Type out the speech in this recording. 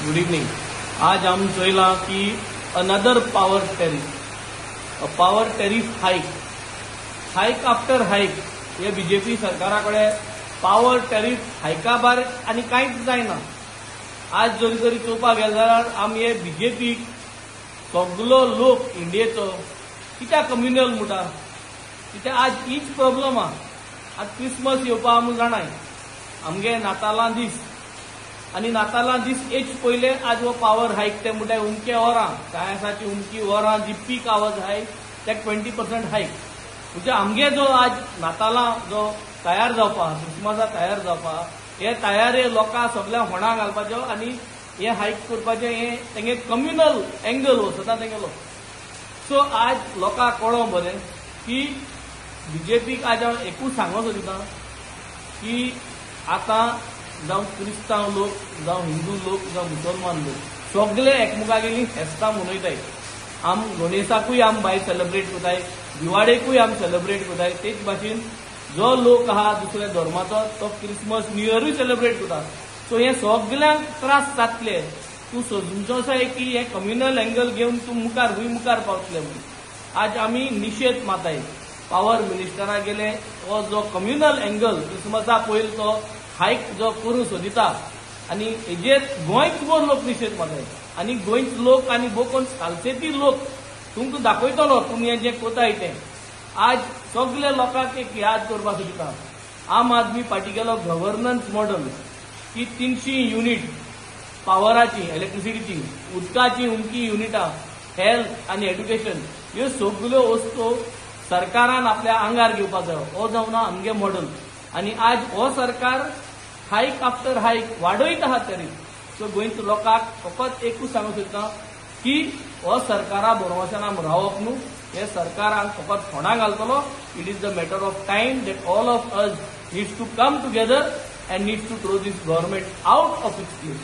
Good evening. आज आम चयला की another power tariff hike after hike हे बीजेपी सरकाराकडे पावर टॅरिफ हायका भायर आनी कांयच जायना. आज जरी तरी चोवपाक गेले जाल्यार आमी हे बीजेपीक सगलो लोक इंडियेचो कित्याक कम्युनल म्हणटा, कित्याक आज हीच प्रॉब्लम आहा. आज क्रिसमस येवपा आमी जाणाय, आमगे नातालां दीस आनी नातालां दीस येच पयले आज हो पावर हायक ते म्हणटा उमके वरां, कायसाची उमकी वरां जी पीक आवर्स हाय तेक 20% हायक. म्हणजे आमगे जो आज नातालां जो तयार जावपा, क्रिसमसा तयार जावपा, हे तयारे लोकां सगळ्या होणां घालपाच्यो आनी हे हायक करपाचें हे तेंगे कम्युनल एंगल वचता तेंगेलो. सो आज लोकांक कळो बरें की बीजेपीक आज हांव एकूच सांगूंक सोदितां की आतां जावं क्रिस्तांव लोक, जावं हिंदू लोक, जावं मुसलमान लोक सगळे एकमेकागेली फेस्तां मनयताय. आम गणेशाकूय आम भायर सेलिब्रेट करताय, दिवाळेकूय आम सेलिब्रेट करताय. तेच भाशेन जो लोक आहा दुसऱ्या धर्माचो तो क्रिसमस न्यू इयरूय सेलिब्रेट करता. सो हे सगळ्यांक त्रास जातले. तूं सोदूंचो आसा की हे कम्युनल एंगल घेवन तूं मुखार पावतले म्हणून. आज आमी निशेध माताय पावर मिनिस्टरा गेले हो जो कम्युनल एंगल क्रिसमसा पयलीं तो हायक जो करूं सोदिता आनी हेजेर गोंयचो लोक निशेध माताय. आनी गोंयचे लोक आनी कोण सालसेती लोक तुमकां दाखयतलो तुमी हें जें कोताय तें. आज सगळे लोकांक एक याद करपाक सोदिता. आम आदमी पार्टीगेलो गव्हर्नन्स मॉडल की 300 युनिट पावराची, इलेक्ट्रिसिटीची, उदकाची उमकी युनिटां, हेल्थ आनी एड्युकेशन ह्यो सगळ्यो वस्तू सरकारान आपल्या आंगार घेवपाक जायो. हो जावन आमगे मॉडल. आनी आज हो सरकार हायक आफ्टर हायक वाडयत आहा तरी. सो गोंयच्या लोकांक फकत एकूच सांगूंक सोदता की हो सरकारा भरवशान आम रावप न्हू. हे सरकाराक फकत फोंडां घालतलो. It is the matter of time that all of us needs to come together and needs to throw this government out of its place.